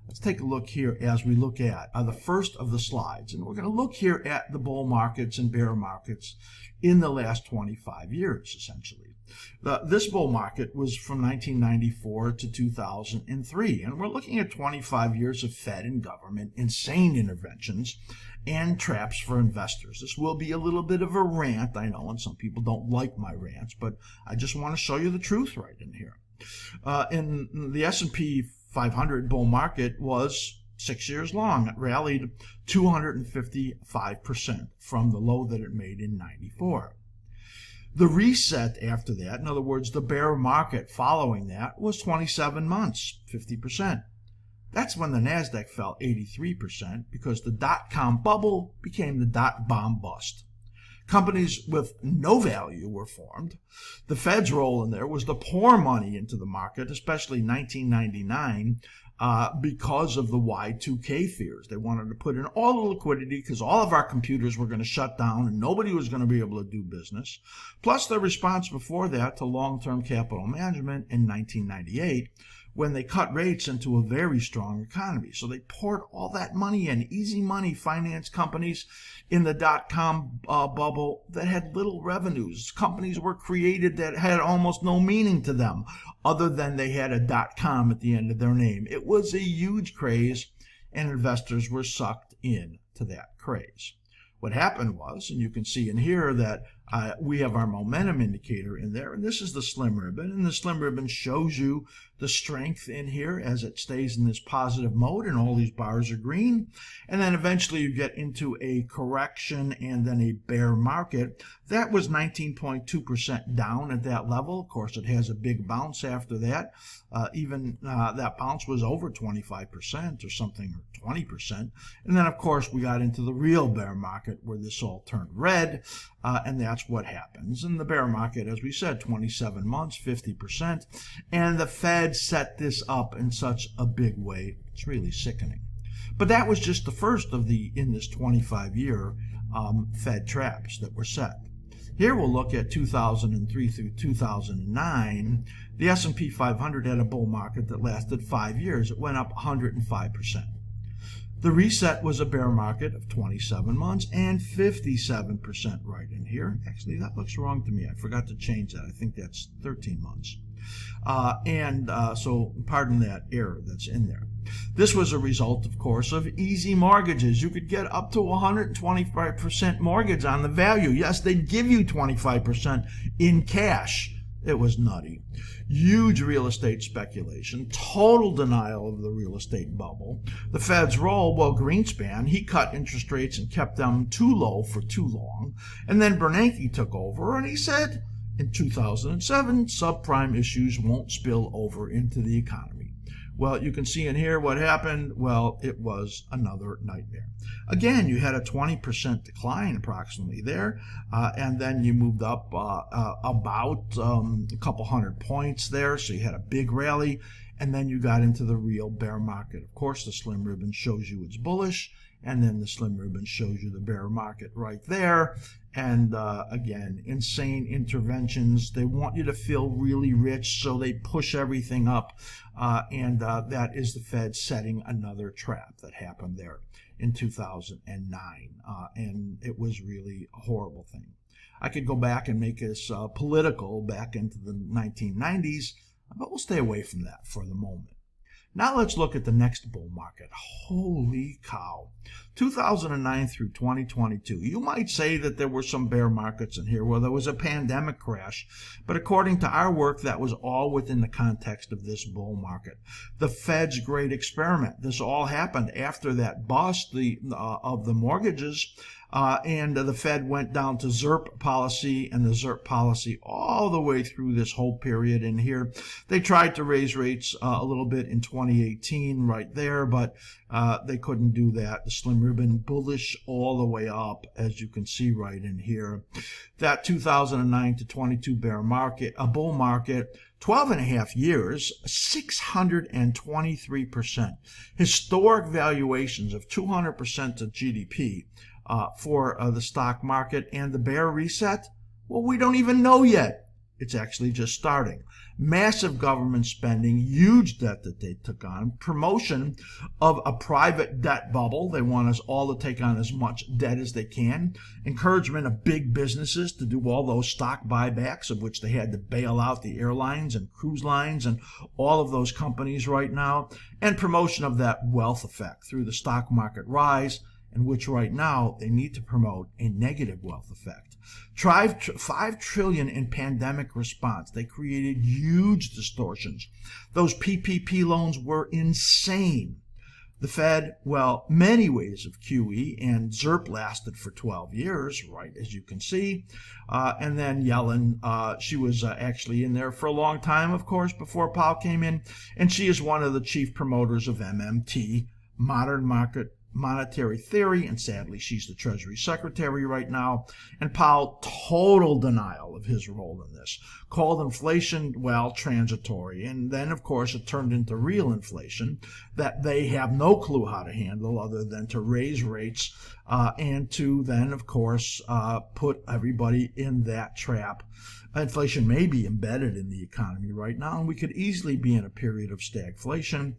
Let's take a look here as we look at the first of the slides. And we're going to look here at the bull markets and bear markets in the last 25 years, essentially. This bull market was from 1994 to 2003. And we're looking at 25 years of Fed and government insane interventions and traps for investors. This will be a little bit of a rant, I know, and some people don't like my rants, but I just want to show you the truth right in here. In the S&P 500 bull market was 6 years long. It rallied 255% from the low that it made in 94. The reset after that, in other words, the bear market following that, was 27 months, 50%. That's when the NASDAQ fell 83% because the dot-com bubble became the dot-bomb bust. Companies with no value were formed. The Fed's role in there was to pour money into the market, especially 1999, because of the Y2K fears. They wanted to put in all the liquidity because all of our computers were going to shut down and nobody was going to be able to do business. Plus the response before that to long-term capital management in 1998, when they cut rates into a very strong economy. So they poured all that money in, easy money, finance companies in the dot-com bubble that had little revenues. Companies were created that had almost no meaning to them other than they had a dot-com at the end of their name. It was a huge craze, and investors were sucked into that craze. What happened was, and you can see in here that we have our momentum indicator in there, and this is the slim ribbon, and the slim ribbon shows you the strength in here as it stays in this positive mode, and all these bars are green. And then eventually you get into a correction and then a bear market. That was 19.2% down at that level. Of course, it has a big bounce after that. That bounce was over 25% or something, or 20%. And then, of course, we got into the real bear market where this all turned red, and that's what happens. In the bear market, as we said, 27 months, 50%. And the Fed set this up in such a big way. It's really sickening. But that was just the first of in this 25-year Fed traps that were set. Here we'll look at 2003 through 2009. The S&P 500 had a bull market that lasted 5 years. It went up 105%. The reset was a bear market of 27 months and 57% right in here. Actually, that looks wrong to me. I forgot to change that. I think that's 13 months. So pardon that error that's in there. This was a result, of course, of easy mortgages. You could get up to 125% mortgage on the value. Yes, they'd give you 25% in cash. It was nutty. Huge real estate speculation, total denial of the real estate bubble. The Fed's role, well, Greenspan, he cut interest rates and kept them too low for too long. And then Bernanke took over and he said, in 2007, subprime issues won't spill over into the economy. Well, you can see in here what happened. Well, it was another nightmare. Again, you had a 20% decline approximately there, and then you moved up about a couple hundred points there, so you had a big rally, and then you got into the real bear market. Of course, the slim ribbon shows you it's bullish, and then the slim ribbon shows you the bear market right there. And again, insane interventions. They want you to feel really rich, so they push everything up. And that is the Fed setting another trap that happened there in 2009. And it was really a horrible thing. I could go back and make this political back into the 1990s, but we'll stay away from that for the moment. Now let's look at the next bull market. Holy cow. 2009 through 2022. You might say that there were some bear markets in here where there was a pandemic crash, but according to our work, that was all within the context of this bull market. The Fed's great experiment. This all happened after that bust of the mortgages, and the Fed went down to ZIRP policy, and the ZIRP policy all the way through this whole period in here. They tried to raise rates a little bit in 2018 right there, but they couldn't do that. The slim ribbon bullish all the way up, as you can see right in here. That 2009 to 22 bear market, a bull market, 12 and a half years, 623%. Historic valuations of 200% of GDP. For the stock market. And the bear reset, well, we don't even know yet. It's actually just starting. Massive government spending, huge debt that they took on, promotion of a private debt bubble. They want us all to take on as much debt as they can. Encouragement of big businesses to do all those stock buybacks, of which they had to bail out the airlines and cruise lines and all of those companies right now. And promotion of that wealth effect through the stock market rise, in which right now they need to promote a negative wealth effect. $5 trillion in pandemic response. They created huge distortions. Those PPP loans were insane. The Fed, well, many ways of QE, and ZIRP lasted for 12 years, right, as you can see. And then Yellen, she was actually in there for a long time, of course, before Powell came in. And she is one of the chief promoters of MMT, modern market monetary theory, and sadly she's the Treasury Secretary right now. And Powell, total denial of his role in this, called inflation, well, transitory. And then of course it turned into real inflation that they have no clue how to handle other than to raise rates and to then of course put everybody in that trap. Inflation may be embedded in the economy right now, and we could easily be in a period of stagflation,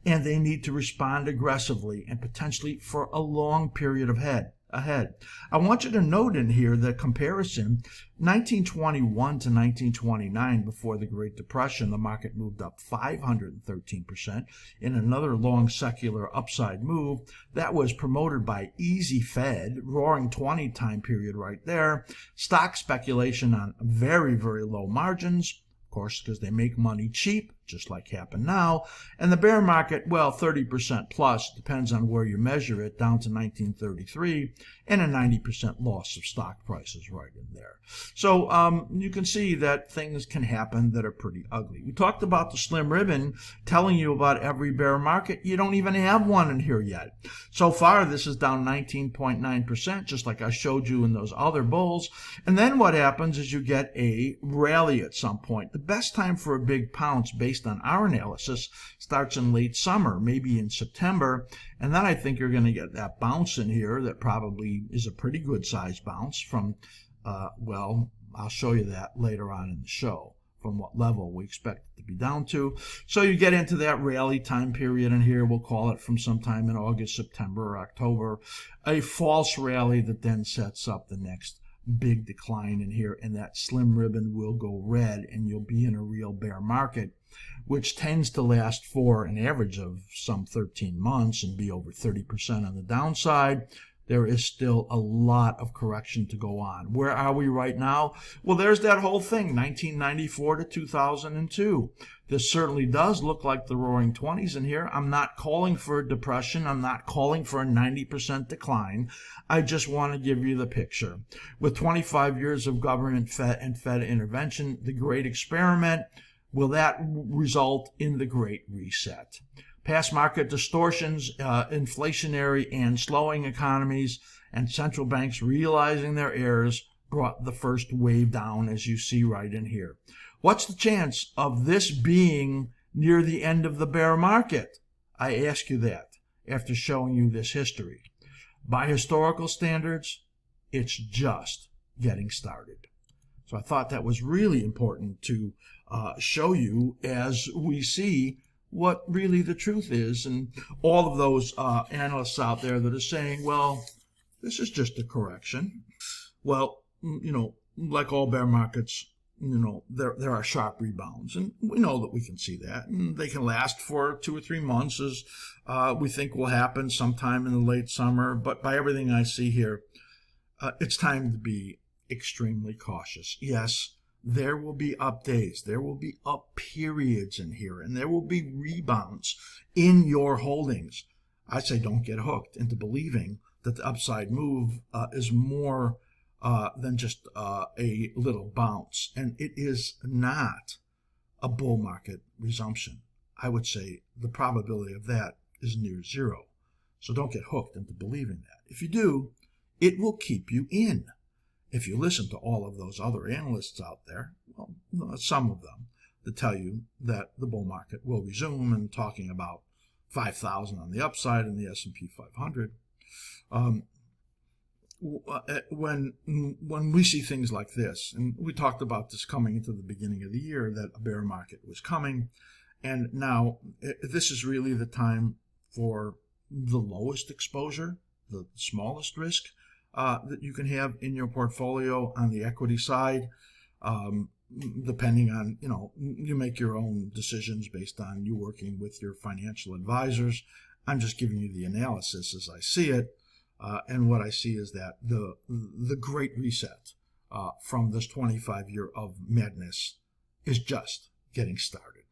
and they need to respond aggressively and potentially for a long period of ahead. I want you to note in here the comparison, 1921 to 1929, before the Great Depression, the market moved up 513% in another long secular upside move that was promoted by easy Fed, roaring 20 time period right there, stock speculation on very, very low margins, of course, because they make money cheap, just like happened now. And the bear market, well, 30% plus, depends on where you measure it, down to 1933, and a 90% loss of stock prices right in there. So you can see that things can happen that are pretty ugly. We talked about the slim ribbon telling you about every bear market. You don't even have one in here yet. So far, this is down 19.9%, just like I showed you in those other bulls. And then what happens is you get a rally at some point. The best time for a big pounce based on our analysis starts in late summer, maybe in September, and then I think you're going to get that bounce in here that probably is a pretty good size bounce from, well, I'll show you that later on in the show, from what level we expect it to be down to. So you get into that rally time period in here, we'll call it from sometime in August, September, or October, a false rally that then sets up the next big decline in here, and that slim ribbon will go red, and you'll be in a real bear market, which tends to last for an average of some 13 months and be over 30% on the downside. There is still a lot of correction to go on. Where are we right now? Well, there's that whole thing, 1994 to 2002. This certainly does look like the roaring 20s in here. I'm not calling for a depression. I'm not calling for a 90% decline. I just want to give you the picture. With 25 years of government and Fed intervention, the great experiment, will that result in the Great Reset? Past market distortions, inflationary and slowing economies, and central banks realizing their errors brought the first wave down, as you see right in here. What's the chance of this being near the end of the bear market? I ask you that after showing you this history. By historical standards, it's just getting started. So I thought that was really important to show you as we see what really the truth is, and all of those analysts out there that are saying, well, this is just a correction. Well, you know, like all bear markets, you know, there are sharp rebounds, and we know that we can see that, and they can last for 2 or 3 months, as we think will happen sometime in the late summer. But by everything I see here, it's time to be extremely cautious. Yes, there will be up days, there will be up periods in here, and there will be rebounds in your holdings. I say don't get hooked into believing that the upside move is more than just a little bounce. And it is not a bull market resumption. I would say the probability of that is near zero. So don't get hooked into believing that. If you do, it will keep you in. If you listen to all of those other analysts out there, well, some of them, that tell you that the bull market will resume, and talking about 5,000 on the upside in the S&P 500, when we see things like this, and we talked about this coming into the beginning of the year, that a bear market was coming, and now this is really the time for the lowest exposure, the smallest risk that you can have in your portfolio on the equity side. Depending on, you make your own decisions based on you working with your financial advisors. I'm just giving you the analysis as I see it. And what I see is that the great reset from this 25 year of madness is just getting started.